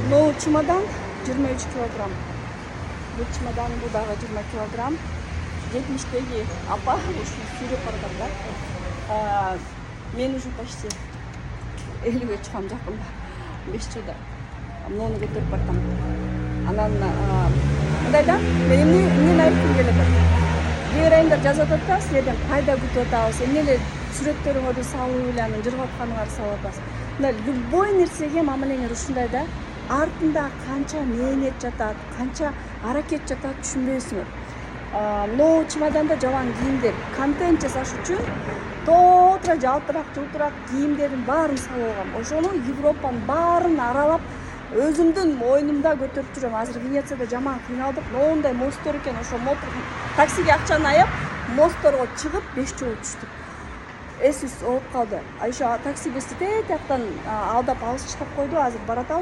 Мынау чемодан 23 килограмм. Бұл чемодан бұл дағы 20 килограмм. 70-тегі апа ушуну сүйрөп барган да. Мен уже почти 50-ге чыгам жакында. 5 жылда. Муну көтөрүп бартам. Анан мындай да мен эмне айткым келет. Кээ бир айымдар жазып атат да, силерден пайда күтүп атабыз. Эмне эле сүрөттөрүңөрдү салуу эле анан жыргап атканыңарды салып атасыз. Мындай любой нерсеге мамилеңер ушундай да. Артында канча мээнет жатат, канча аракет жатат түшүнбөйсүңөр. Мынау чемоданда жабан кийимдер контент жасаш үчүн тоотура жалтырак, жылтырак кийимдердин баарын салып алгам. Ошону Европанын баарын аралап өзүмдүн мойнумда көтөрүп жүрөм. Азыр Венецияда жаман кыйналдык. Моундай мосттор экен, ошо таксиге акчаны аяп, мостторго чыгып 5 жолу түштүк. Эсибиз болуп калды. Ошо такси бизди тияктан алдап алыс чыгып койду. Азыр баратабыз.